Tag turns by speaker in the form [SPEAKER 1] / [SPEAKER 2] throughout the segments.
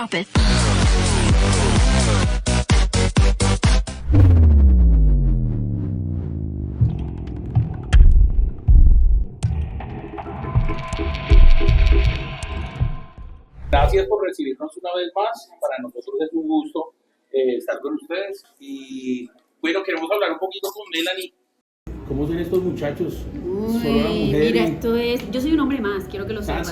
[SPEAKER 1] Drop it.
[SPEAKER 2] Gracias por recibirnos una vez más. Para nosotros es un gusto estar con ustedes. Y bueno, queremos hablar un poquito con Melanie. ¿Cómo son estos muchachos?
[SPEAKER 3] Solo una mujer. Mira, esto es. Yo soy un hombre más, quiero que lo sepas.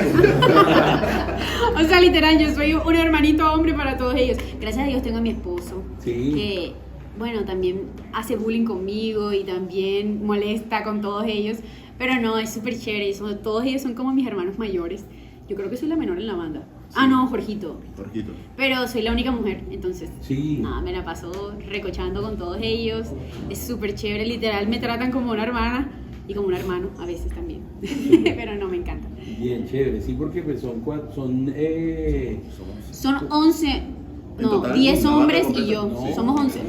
[SPEAKER 3] O sea, literal, yo soy un hermanito hombre para todos ellos. Gracias a Dios tengo a mi esposo.
[SPEAKER 2] Sí.
[SPEAKER 3] Que, bueno, también hace bullying conmigo y también molesta con todos ellos. Pero no, es súper chévere. Todos ellos son como mis hermanos mayores. Yo creo que soy la menor en la banda. Sí. Ah, no, Jorgito. Pero soy la única mujer, entonces
[SPEAKER 2] sí.
[SPEAKER 3] Nada, me la paso recochando con todos ellos. Es súper chévere, literal me tratan como una hermana y como un hermano a veces también. Sí. Pero no, me encanta.
[SPEAKER 2] Bien, chévere, sí, porque pues son
[SPEAKER 3] 11, no, 10 hombres y yo. No, somos 11.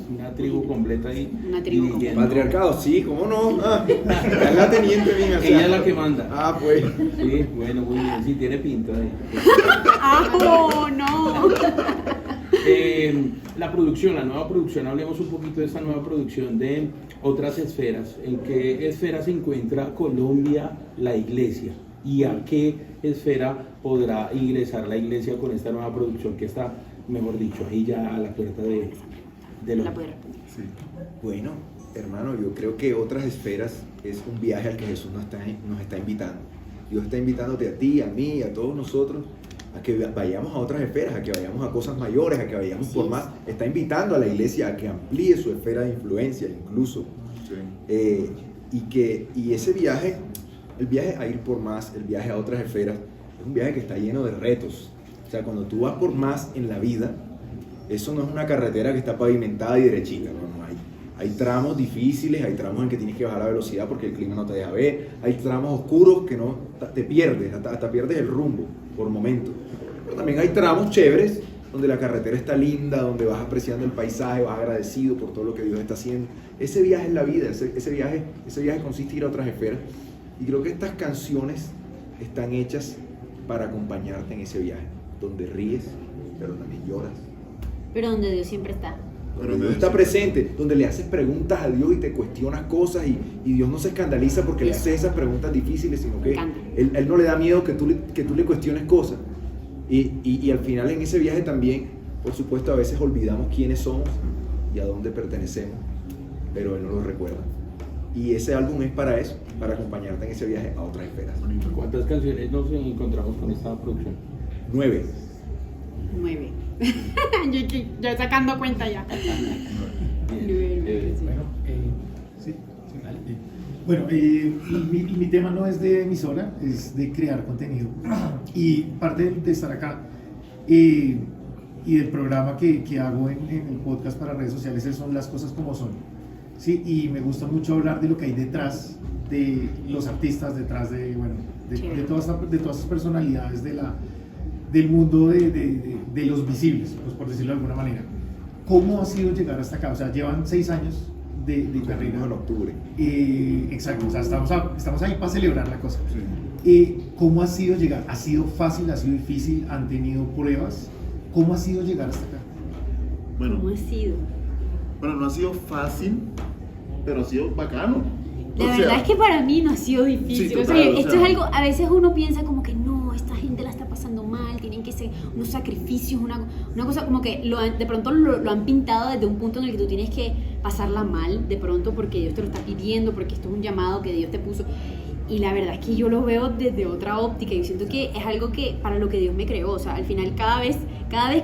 [SPEAKER 2] Una tribu completa ahí.
[SPEAKER 3] Una tribu completa.
[SPEAKER 4] Patriarcado, sí, ¿cómo no? Es la teniente bien.
[SPEAKER 2] Ella es la que manda.
[SPEAKER 4] Ah, pues.
[SPEAKER 2] Sí, bueno, muy bien, sí, tiene pinta ahí.
[SPEAKER 3] ¡Ah, no!
[SPEAKER 2] La producción, la nueva producción, hablemos un poquito de esta nueva producción de Otras Esferas. ¿En qué esfera se encuentra Colombia, la iglesia? ¿Y a qué esfera podrá ingresar la iglesia con esta nueva producción que está, mejor dicho, ahí ya a la puerta de
[SPEAKER 3] la puerta?
[SPEAKER 4] Sí. Bueno, hermano, yo creo que Otras Esferas es un viaje al que Jesús nos está invitando. Dios está invitándote a ti, a mí, a todos nosotros, a que vayamos a otras esferas, a que vayamos a cosas mayores, a que vayamos por más. Está invitando a la iglesia a que amplíe su esfera de influencia incluso. Sí. Y ese viaje, el viaje a ir por más, el viaje a otras esferas, es un viaje que está lleno de retos. O sea, cuando tú vas por más en la vida, eso no es una carretera que está pavimentada y derechita, no. Hay tramos difíciles, hay tramos en que tienes que bajar la velocidad porque el clima no te deja ver, hay tramos oscuros que no te pierdes, hasta pierdes el rumbo por momentos. Pero también hay tramos chéveres donde la carretera está linda, donde vas apreciando el paisaje, vas agradecido por todo lo que Dios está haciendo. Ese viaje es la vida, ese viaje consiste en ir a otras esferas. Y creo que estas canciones están hechas para acompañarte en ese viaje, donde ríes, pero también lloras.
[SPEAKER 3] Pero donde Dios siempre está.
[SPEAKER 4] Donde Dios está presente, donde le haces preguntas a Dios y te cuestionas cosas y Dios no se escandaliza porque le hace esas preguntas difíciles, sino que él no le da miedo que tú le cuestiones cosas. Y al final en ese viaje también, por supuesto, a veces olvidamos quiénes somos y a dónde pertenecemos, pero Él no lo recuerda. Y ese álbum es para eso, para acompañarte en ese viaje a otras esferas.
[SPEAKER 2] ¿Cuántas canciones nos encontramos con esta producción?
[SPEAKER 4] 9.
[SPEAKER 3] yo sacando cuenta ya.
[SPEAKER 5] Bueno, mi tema no es de emisora, es de crear contenido. Y parte de estar acá y del programa que hago en el podcast para redes sociales son las cosas como son. Sí, y me gusta mucho hablar de lo que hay detrás de los artistas, detrás de todas esas personalidades del mundo de los visibles, pues por decirlo de alguna manera. ¿Cómo ha sido llegar hasta acá? O sea, llevan 6 años de carrera.
[SPEAKER 4] En octubre.
[SPEAKER 5] Exacto, o sea, estamos ahí para celebrar la cosa.
[SPEAKER 4] Sí.
[SPEAKER 5] ¿Cómo ha sido llegar? ¿Ha sido fácil? ¿Ha sido difícil? ¿Han tenido pruebas? ¿Cómo ha sido llegar hasta acá?
[SPEAKER 6] Bueno,
[SPEAKER 3] ¿Cómo ha sido?
[SPEAKER 6] Bueno, no ha sido fácil, pero ha sido bacano.
[SPEAKER 3] La verdad es que para mí no ha sido difícil.
[SPEAKER 6] Sí,
[SPEAKER 3] total, esto es algo, a veces uno piensa como que no, esta gente la está pasando mal, tienen que ser unos sacrificios, una cosa como que de pronto lo han pintado desde un punto en el que tú tienes que pasarla mal de pronto porque Dios te lo está pidiendo, porque esto es un llamado que Dios te puso. Y la verdad es que yo lo veo desde otra óptica y siento que es algo que para lo que Dios me creó. O sea, al final cada vez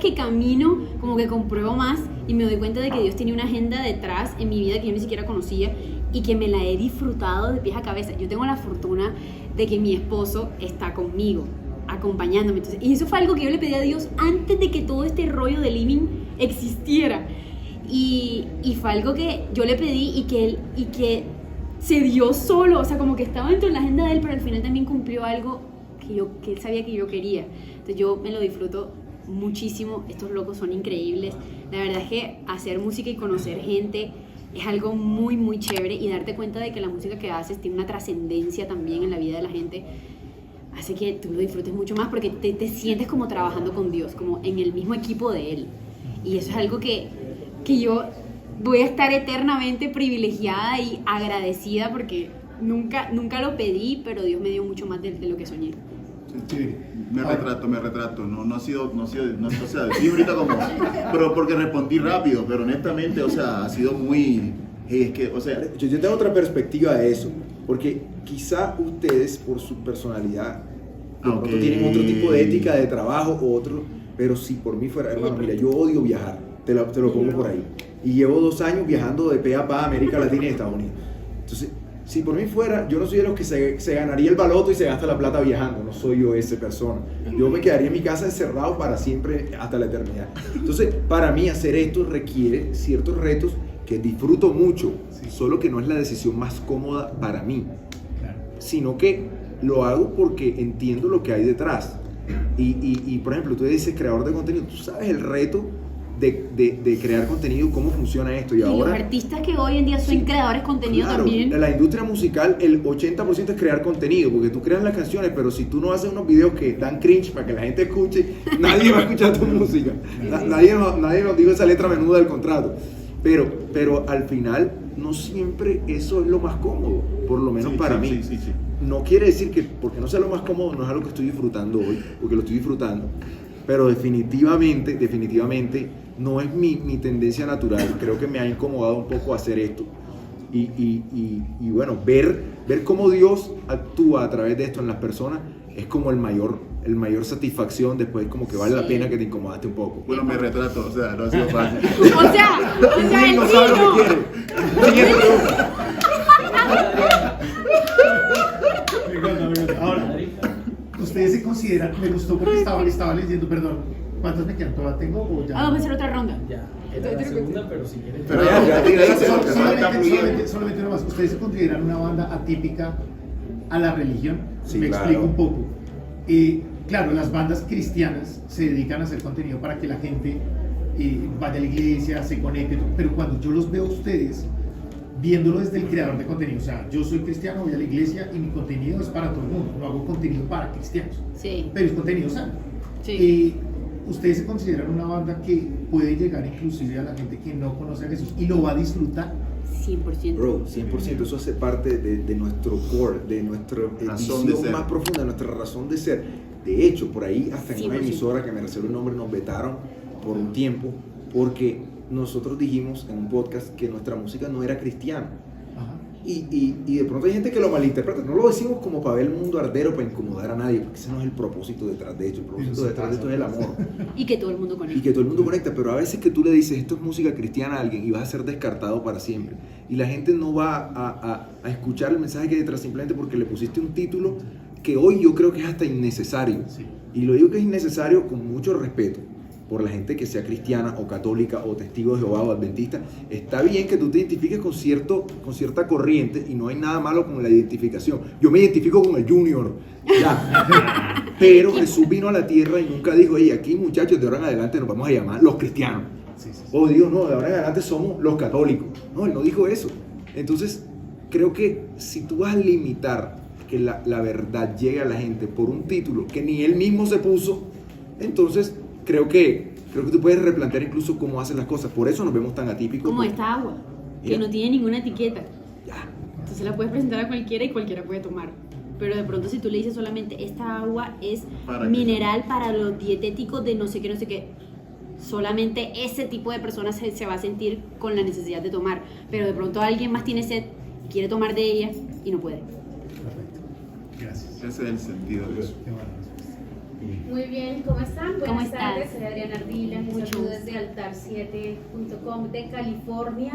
[SPEAKER 3] que camino como que compruebo más y me doy cuenta de que Dios tiene una agenda detrás en mi vida que yo ni siquiera conocía y que me la he disfrutado de pies a cabeza. Yo tengo la fortuna de que mi esposo está conmigo, acompañándome. Entonces, y eso fue algo que yo le pedí a Dios antes de que todo este rollo de living existiera. Y fue algo que yo le pedí y que se dio solo, o sea, como que estaba dentro de la agenda de él, pero al final también cumplió algo que él sabía que yo quería. Entonces yo me lo disfruto muchísimo, estos locos son increíbles. La verdad es que hacer música y conocer gente es algo muy, muy chévere y darte cuenta de que la música que haces tiene una trascendencia también en la vida de la gente. hace que tú lo disfrutes mucho más porque te sientes como trabajando con Dios, como en el mismo equipo de Él. Y eso es algo que yo voy a estar eternamente privilegiada y agradecida porque nunca lo pedí, pero Dios me dio mucho más de lo que soñé.
[SPEAKER 5] Chévere.
[SPEAKER 6] Me retrato. No ha sido, o sea, sí ahorita como, pero porque respondí rápido, pero honestamente, o sea, ha sido muy, es que, o sea,
[SPEAKER 4] Yo tengo otra perspectiva de eso, porque quizá ustedes por su personalidad de pronto tienen otro tipo de ética de trabajo o otro, pero si por mí fuera, hermano, mira, yo odio viajar, te lo pongo por ahí, y llevo 2 años viajando de pe a pa a América Latina y Estados Unidos. Entonces, si por mí fuera, yo no soy de los que se ganaría el baloto y se gasta la plata viajando, no soy yo esa persona. Yo me quedaría en mi casa encerrado para siempre hasta la eternidad. Entonces, para mí hacer esto requiere ciertos retos que disfruto mucho, solo que no es la decisión más cómoda para mí, sino que lo hago porque entiendo lo que hay detrás. Y por ejemplo, tú dices creador de contenido, tú sabes el reto de crear contenido, cómo funciona esto. Y ahora,
[SPEAKER 3] los artistas que hoy en día son creadores de contenido
[SPEAKER 4] claro,
[SPEAKER 3] también.
[SPEAKER 4] en la industria musical el 80% es crear contenido, porque tú creas las canciones, pero si tú no haces unos videos que dan cringe para que la gente escuche, nadie va a escuchar tu música. Nadie nos dijo esa letra menuda del contrato. Pero al final no siempre eso es lo más cómodo, por lo menos para mí.
[SPEAKER 6] Sí.
[SPEAKER 4] No quiere decir que porque no sea lo más cómodo no es algo que estoy disfrutando hoy, porque lo estoy disfrutando, pero definitivamente no es mi tendencia natural. Creo que me ha incomodado un poco hacer esto y bueno, ver cómo Dios actúa a través de esto en las personas es como el mayor satisfacción. Después como que vale la pena que te incomodaste un poco.
[SPEAKER 6] Bueno, me retrato, o sea, no ha sido fácil.
[SPEAKER 3] O sea, el
[SPEAKER 4] No sabe lo
[SPEAKER 3] vino.
[SPEAKER 4] que quiere. Siguiente pregunta.
[SPEAKER 5] Me encanta. Ahora, ustedes se consideran, me gustó porque estaba leyendo, perdón, ¿cuántos me quedan? ¿Todavía tengo o ya?
[SPEAKER 3] Vamos a hacer otra ronda.
[SPEAKER 1] Ya, era la segunda, pero si quieres.
[SPEAKER 6] Pero ya,
[SPEAKER 5] Solamente uno más. ¿Ustedes se consideran una banda atípica a la religión?
[SPEAKER 4] Sí,
[SPEAKER 5] me
[SPEAKER 4] claro.
[SPEAKER 5] explico un poco. Claro, las bandas cristianas se dedican a hacer contenido para que la gente vaya a la iglesia, se conecte, pero cuando yo los veo a ustedes, viéndolo desde el creador de contenido, o sea, yo soy cristiano, voy a la iglesia y mi contenido es para todo el mundo, no hago contenido para cristianos,
[SPEAKER 3] Sí.
[SPEAKER 5] pero es contenido sano.
[SPEAKER 3] Sí.
[SPEAKER 5] ¿Ustedes se consideran una banda que puede llegar inclusive a la gente que no conoce a Jesús y lo va a disfrutar?
[SPEAKER 3] 100%.
[SPEAKER 4] Bro, 100%, eso hace parte de nuestro core, de nuestra
[SPEAKER 6] Razón de
[SPEAKER 4] visión
[SPEAKER 6] ser.
[SPEAKER 4] más profunda, de nuestra razón de ser. De hecho, por ahí hasta en una
[SPEAKER 3] 100%.
[SPEAKER 4] emisora que me reservo el nombre nos vetaron por un tiempo porque nosotros dijimos en un podcast que nuestra música no era cristiana.
[SPEAKER 5] Ajá.
[SPEAKER 4] Y de pronto hay gente que lo malinterpreta. No lo decimos como para ver el mundo arder o para incomodar a nadie, porque ese no es el propósito detrás de esto. El propósito detrás de esto es el amor.
[SPEAKER 3] Y que todo el mundo
[SPEAKER 4] Y
[SPEAKER 3] conecte.
[SPEAKER 4] que todo el mundo conecta, pero a veces que tú le dices esto es música cristiana a alguien y vas a ser descartado para siempre. Y la gente no va a escuchar el mensaje que hay detrás simplemente porque le pusiste un título que hoy yo creo que es hasta innecesario.
[SPEAKER 5] Sí.
[SPEAKER 4] Y lo digo que es innecesario con mucho respeto por la gente que sea cristiana o católica o testigo de Jehová o adventista. Está bien que tú te identifiques con cierta corriente y no hay nada malo con la identificación. Yo me identifico con el Junior, ya. Pero Jesús vino a la tierra y nunca dijo, hey, aquí muchachos, de ahora en adelante nos vamos a llamar los cristianos.
[SPEAKER 5] Sí.
[SPEAKER 4] O digo, no, de ahora en adelante somos los católicos. No, él no dijo eso. Entonces, creo que si tú vas a limitar que la verdad llegue a la gente por un título que ni él mismo se puso, entonces creo que tú puedes replantear incluso cómo hacen las cosas. Por eso nos vemos tan atípicos.
[SPEAKER 3] Como esta agua, que
[SPEAKER 4] Mira.
[SPEAKER 3] no tiene ninguna etiqueta.
[SPEAKER 4] Ya.
[SPEAKER 3] Entonces la puedes presentar a cualquiera y cualquiera puede tomar. Pero de pronto si tú le dices solamente esta agua es
[SPEAKER 6] ¿Para qué?
[SPEAKER 3] mineral para los dietéticos de no sé qué, solamente ese tipo de personas se va a sentir con la necesidad de tomar. Pero de pronto alguien más tiene sed, quiere tomar de ella y no puede.
[SPEAKER 5] Perfecto. Gracias.
[SPEAKER 6] Ese es el sentido de eso.
[SPEAKER 5] Qué buena respuesta.
[SPEAKER 7] Muy bien, ¿cómo están?
[SPEAKER 3] ¿Cómo
[SPEAKER 7] Buenas
[SPEAKER 3] estás?
[SPEAKER 7] tardes, soy Adriana Ardila, les
[SPEAKER 3] Mucho
[SPEAKER 7] saludo
[SPEAKER 3] gusto.
[SPEAKER 7] desde altar7.com de California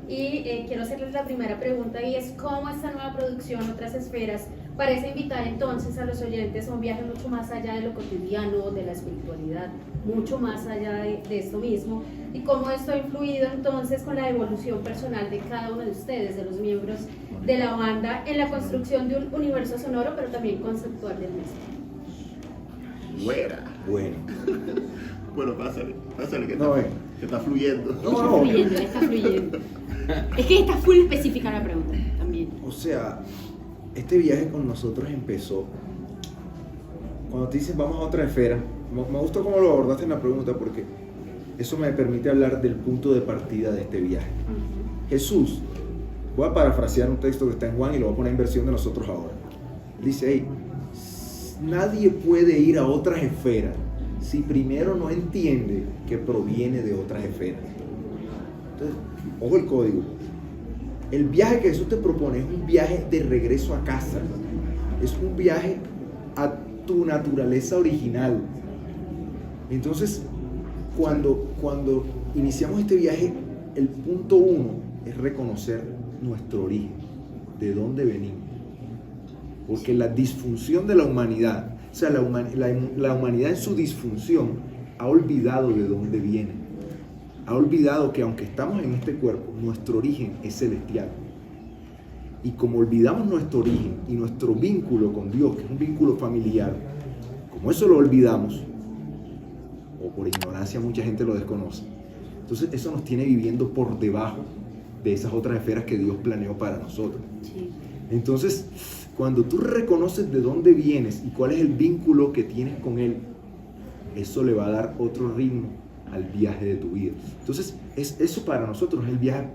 [SPEAKER 7] y quiero hacerles la primera pregunta y es ¿cómo esta nueva producción, Otras Esferas, parece invitar entonces a los oyentes a un viaje mucho más allá de lo cotidiano, de la espiritualidad, mucho más allá de esto mismo? Y cómo esto ha influido entonces con la evolución personal de cada uno de ustedes, de los miembros de la banda, en la construcción de un universo sonoro, pero también conceptual del mismo.
[SPEAKER 6] Fuera.
[SPEAKER 4] Bueno.
[SPEAKER 6] Bueno, pásale, que,
[SPEAKER 4] No,
[SPEAKER 6] que está fluyendo.
[SPEAKER 4] No.
[SPEAKER 3] Está fluyendo. Es que está full específica la pregunta también.
[SPEAKER 4] O sea, este viaje con nosotros empezó cuando te dicen vamos a otra esfera, me gustó cómo lo abordaste en la pregunta, porque eso me permite hablar del punto de partida de este viaje. Jesús, voy a parafrasear un texto que está en Juan y lo voy a poner en versión de nosotros ahora. Dice, hey, nadie puede ir a otras esferas si primero no entiende que proviene de otras esferas. Entonces, ojo el código. El viaje que Jesús te propone es un viaje de regreso a casa. Es un viaje a tu naturaleza original. Entonces, cuando iniciamos este viaje, el punto 1 es reconocer nuestro origen, de dónde venimos. Porque la disfunción de la humanidad, o sea, la humanidad en su disfunción ha olvidado de dónde viene. Ha olvidado que aunque estamos en este cuerpo, nuestro origen es celestial. Y como olvidamos nuestro origen y nuestro vínculo con Dios, que es un vínculo familiar, como eso lo olvidamos, o por ignorancia mucha gente lo desconoce, entonces eso nos tiene viviendo por debajo de esas otras esferas que Dios planeó para nosotros.
[SPEAKER 3] Sí.
[SPEAKER 4] Entonces, cuando tú reconoces de dónde vienes y cuál es el vínculo que tienes con Él, eso le va a dar otro ritmo al viaje de tu vida. Entonces, eso para nosotros es el viaje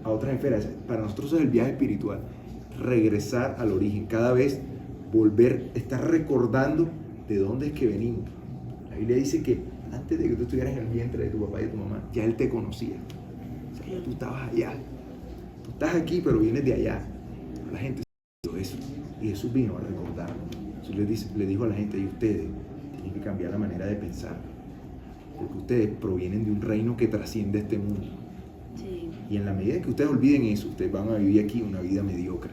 [SPEAKER 4] a otras esferas, para nosotros es el viaje espiritual, regresar al origen, cada vez volver, estar recordando de dónde es que venimos. La Biblia dice que antes de que tú estuvieras en el vientre de tu papá y de tu mamá, ya Él te conocía. O sea, ya tú estabas allá. Tú estás aquí, pero vienes de allá. La gente hizo eso. Y Jesús vino a recordarlo. Jesús le dijo a la gente, y ustedes tienen que cambiar la manera de pensar. Porque ustedes provienen de un reino que trasciende este mundo.
[SPEAKER 3] Sí.
[SPEAKER 4] Y en la medida que ustedes olviden eso, ustedes van a vivir aquí una vida mediocre.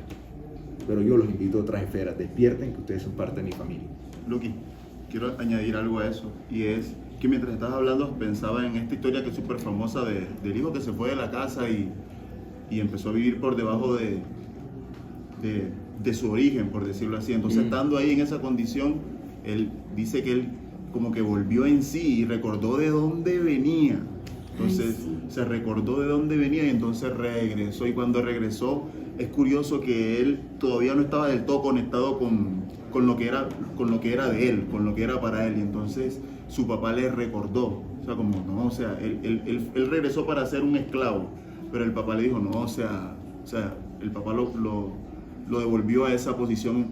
[SPEAKER 4] Pero yo los invito a otras esferas. Despierten que ustedes son parte de mi familia.
[SPEAKER 6] Luqui, quiero añadir algo a eso, y es que mientras estabas hablando pensaba en esta historia que es súper famosa del hijo que se fue de la casa y empezó a vivir por debajo de su origen, por decirlo así. Entonces, estando ahí en esa condición, él dice que él como que volvió en sí y recordó de dónde venía. Entonces, se recordó de dónde venía y entonces regresó. Y cuando regresó, es curioso que él todavía no estaba del todo conectado con lo que era de él, con lo que era para él. Y entonces su papá le recordó, o sea, como no, o sea, él regresó para ser un esclavo, pero el papá le dijo, no, o sea, el papá lo devolvió a esa posición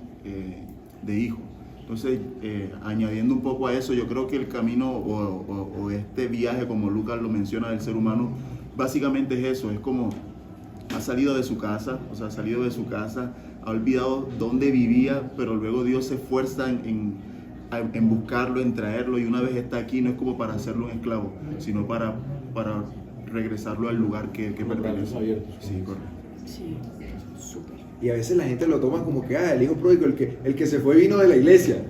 [SPEAKER 6] de hijo. Entonces, añadiendo un poco a eso, yo creo que el camino o este viaje, como Lucas lo menciona, del ser humano, básicamente es eso, es como ha salido de su casa, ha olvidado dónde vivía, pero luego Dios se esfuerza en buscarlo, en traerlo, y una vez está aquí no es como para hacerlo un esclavo, sino para regresarlo al lugar que pertenece. Sí, correcto.
[SPEAKER 3] Sí, súper.
[SPEAKER 4] Y a veces la gente lo toma como que, el hijo pródigo, el que se fue vino de la iglesia.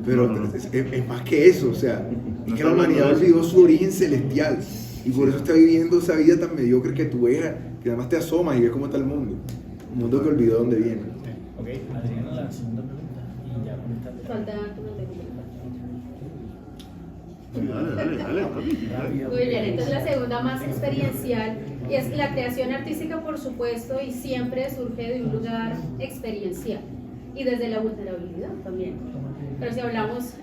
[SPEAKER 4] Pero no. Es más que eso, o sea, es que la humanidad olvidó su origen celestial. Y por eso está viviendo esa vida tan mediocre que tú ves, que además te asomas y ves cómo está el mundo. Un mundo que olvidó dónde viene.
[SPEAKER 1] Ok, Adriana, la segunda pregunta. Y ya con esta.
[SPEAKER 7] Falta tu
[SPEAKER 6] Dale.
[SPEAKER 7] Muy bien, entonces la segunda más experiencial y es la creación artística, por supuesto, y siempre surge de un lugar experiencial y desde la vulnerabilidad también. Pero si hablamos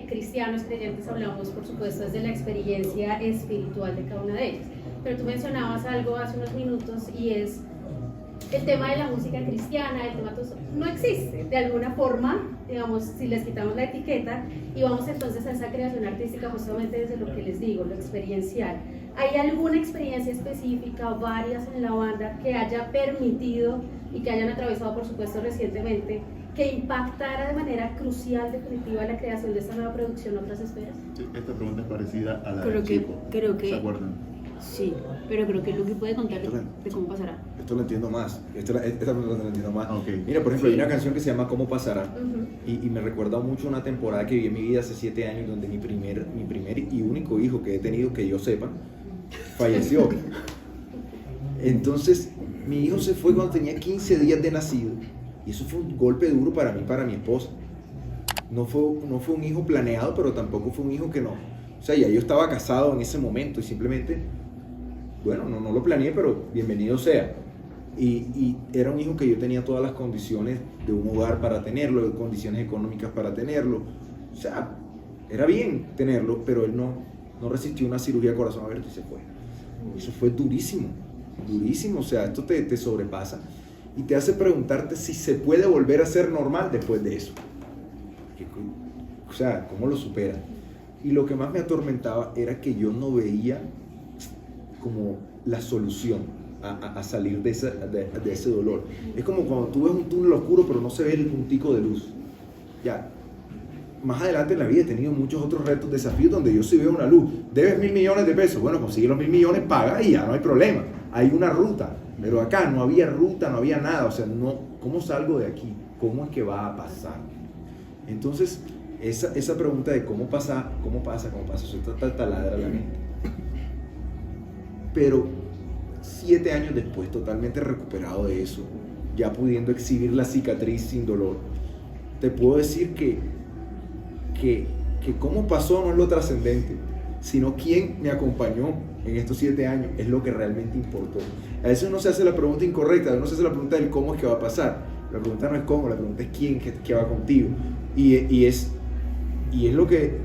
[SPEAKER 7] cristianos, creyentes, hablamos por supuesto desde la experiencia espiritual de cada una de ellas. Pero tú mencionabas algo hace unos minutos y es el tema de la música cristiana, el tema no existe de alguna forma, digamos, si les quitamos la etiqueta y vamos entonces a esa creación artística justamente desde lo que les digo, lo experiencial. ¿Hay alguna experiencia específica, varias en la banda, que haya permitido y que hayan atravesado, por supuesto, recientemente, que impactara de manera crucial, definitiva, la creación de esta nueva producción otras esferas?
[SPEAKER 6] Sí, esta pregunta es parecida a la
[SPEAKER 3] Creo
[SPEAKER 6] del
[SPEAKER 3] que-
[SPEAKER 6] chico.
[SPEAKER 3] creo que-
[SPEAKER 6] ¿Se acuerdan?
[SPEAKER 3] Sí, pero creo que Luqui puede contar de cómo pasará.
[SPEAKER 4] Esto lo entiendo más. Esta pregunta lo entiendo más.
[SPEAKER 6] Okay.
[SPEAKER 4] Mira, por ejemplo,
[SPEAKER 3] Sí.
[SPEAKER 4] hay una canción que se llama ¿Cómo pasará?
[SPEAKER 7] Uh-huh.
[SPEAKER 4] Y me recuerda mucho una temporada que viví en mi vida hace 7 años, donde mi primer y único hijo que he tenido, que yo sepa, falleció. Entonces, mi hijo se fue cuando tenía 15 días de nacido. Y eso fue un golpe duro para mí, para mi esposa. No fue un hijo planeado, pero tampoco fue un hijo que no. O sea, ya yo estaba casado en ese momento y simplemente, bueno, no lo planeé, pero bienvenido sea. Y era un hijo que yo tenía todas las condiciones de un hogar para tenerlo, condiciones económicas para tenerlo, O sea, era bien tenerlo, pero él no resistió una cirugía de corazón abierto y se fue. Eso fue durísimo, durísimo. O sea, esto te sobrepasa y te hace preguntarte si se puede volver a ser normal después de eso. O sea, ¿cómo lo supera? Y lo que más me atormentaba era que yo no veía como la solución a salir de ese dolor. Es como cuando tú ves un túnel oscuro pero no se ve el puntico de luz. Ya, más adelante en la vida he tenido muchos otros retos, desafíos donde yo sí veo una luz. Debes 1.000 millones de pesos, bueno, consigue los 1.000 millones, paga y ya no hay problema. Hay una ruta, pero acá no había ruta, no había nada. O sea, ¿cómo salgo de aquí? ¿Cómo es que va a pasar? Entonces, esa pregunta de cómo pasa, eso está taladra la mente. Pero 7 años después, totalmente recuperado de eso, ya pudiendo exhibir la cicatriz sin dolor, te puedo decir que cómo pasó no es lo trascendente, sino quién me acompañó en estos 7 años es lo que realmente importó. A veces uno se hace la pregunta incorrecta, uno se hace la pregunta del cómo es que va a pasar. La pregunta no es cómo, la pregunta es quién que va contigo. Y es lo que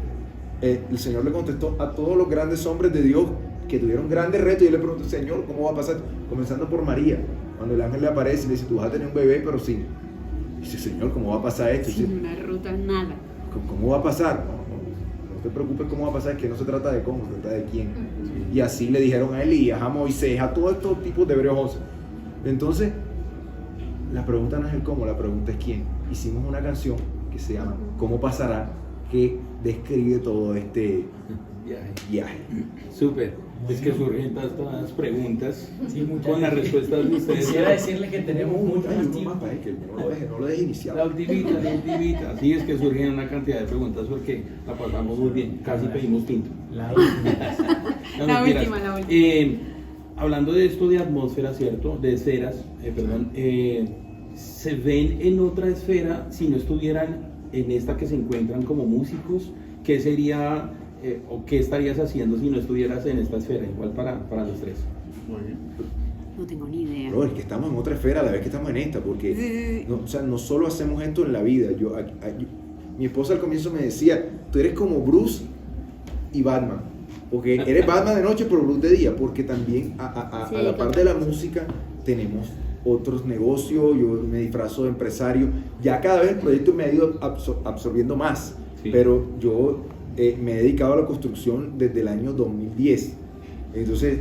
[SPEAKER 4] el Señor le contestó a todos los grandes hombres de Dios que tuvieron grandes retos. Y yo le pregunto, Señor, ¿cómo va a pasar? Comenzando por María, cuando el ángel le aparece y le dice, tú vas a tener un bebé, pero sí. Y dice, Señor, ¿cómo va a pasar esto?
[SPEAKER 3] Sin una ruta, nada.
[SPEAKER 4] ¿Cómo va a pasar? No te preocupes cómo va a pasar, es que no se trata de cómo, se trata de quién. Y así le dijeron a Elías, a Moisés, a todos estos tipos de hebreos. Entonces, la pregunta no es el cómo, la pregunta es quién. Hicimos una canción que se llama ¿Cómo pasará?, que describe todo este viaje.
[SPEAKER 2] Súper. Es que surgen todas las preguntas con las respuestas de ustedes.
[SPEAKER 1] Quisiera decirle que tenemos mucho más tiempo.
[SPEAKER 4] No lo dejes iniciar.
[SPEAKER 2] La ultimita. Sí, es que surgen una cantidad de preguntas porque la pasamos muy bien. Casi pedimos tinto.
[SPEAKER 1] La última.
[SPEAKER 3] La última.
[SPEAKER 2] Hablando de esto de atmósfera, ¿cierto? De esferas, ¿se ven en otra esfera si no estuvieran en esta que se encuentran como músicos? ¿Qué sería o qué estarías haciendo si no estuvieras en esta esfera? Igual para los tres.
[SPEAKER 3] No tengo ni idea.
[SPEAKER 4] No, es que estamos en otra esfera a la vez que estamos en esta, porque no solo hacemos esto en la vida. Mi esposa al comienzo me decía, tú eres como Bruce y Batman, porque eres Batman de noche pero Bruce de día, porque también a la par de la música tenemos otros negocios. Yo me disfrazo de empresario, ya cada vez el proyecto me ha ido absorbiendo más, sí. Pero yo me he dedicado a la construcción desde el año 2010, entonces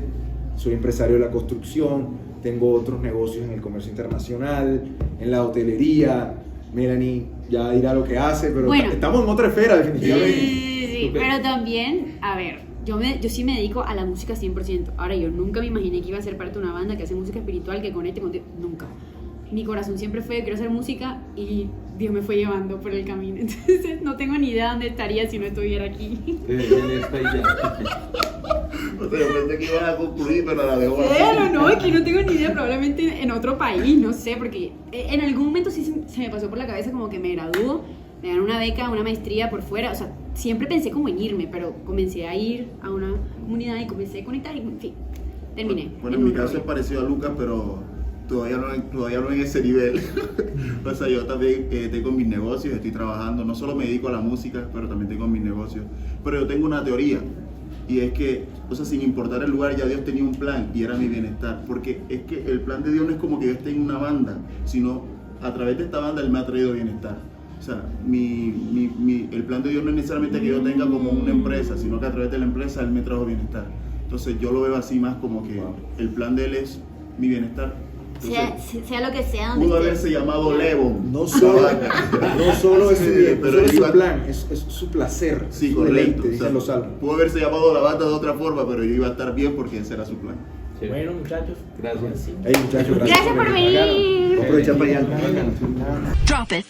[SPEAKER 4] soy empresario de la construcción, tengo otros negocios en el comercio internacional, en la hotelería. Melanie ya dirá lo que hace, pero bueno, estamos en otra esfera definitivamente.
[SPEAKER 3] Sí, pero también, a ver, yo sí me dedico a la música 100%. Ahora, yo nunca me imaginé que iba a ser parte de una banda que hace música espiritual, que conecte con Dios, nunca. Mi corazón siempre fue, quiero hacer música, y Dios me fue llevando por el camino. Entonces, no tengo ni idea dónde estaría si no estuviera aquí.
[SPEAKER 6] O sea, yo pensé que ibas a concluir, pero la dejo así.
[SPEAKER 3] Pero no, es que no tengo ni idea, probablemente en otro país, no sé, porque en algún momento sí se me pasó por la cabeza como que me gradúo, me dan una beca, una maestría por fuera, o sea, siempre pensé como en irme, pero comencé a ir a una comunidad y comencé a conectar y, en fin, terminé.
[SPEAKER 6] Bueno, en mi caso es parecido a Lucas, pero todavía no en ese nivel. O sea, yo también tengo mis negocios, estoy trabajando, no solo me dedico a la música, pero también tengo mis negocios. Pero yo tengo una teoría, y es que, o sea, sin importar el lugar, ya Dios tenía un plan y era mi bienestar, porque es que el plan de Dios no es como que yo esté en una banda, sino a través de esta banda Él me ha traído bienestar. O sea, el plan de Dios no es necesariamente que yo tenga como una empresa, sino que a través de la empresa Él me trajo bienestar. Entonces yo lo veo así más como que el plan de Él es mi bienestar. Entonces,
[SPEAKER 3] sea lo que sea, donde
[SPEAKER 6] pudo haberse llamado Levon.
[SPEAKER 4] No solo es su bien, pero es su plan, es su placer.
[SPEAKER 6] Sí,
[SPEAKER 4] su
[SPEAKER 6] correcto.
[SPEAKER 4] deleite, dicen los salmos.
[SPEAKER 6] Pudo haberse llamado la banda de otra forma, pero yo iba a estar bien porque ese era su plan.
[SPEAKER 1] Sí. Bueno, muchachos,
[SPEAKER 2] gracias.
[SPEAKER 4] Hey, muchachos,
[SPEAKER 3] gracias por venir.
[SPEAKER 4] Vamos a aprovechar para allá.
[SPEAKER 8] Drop it.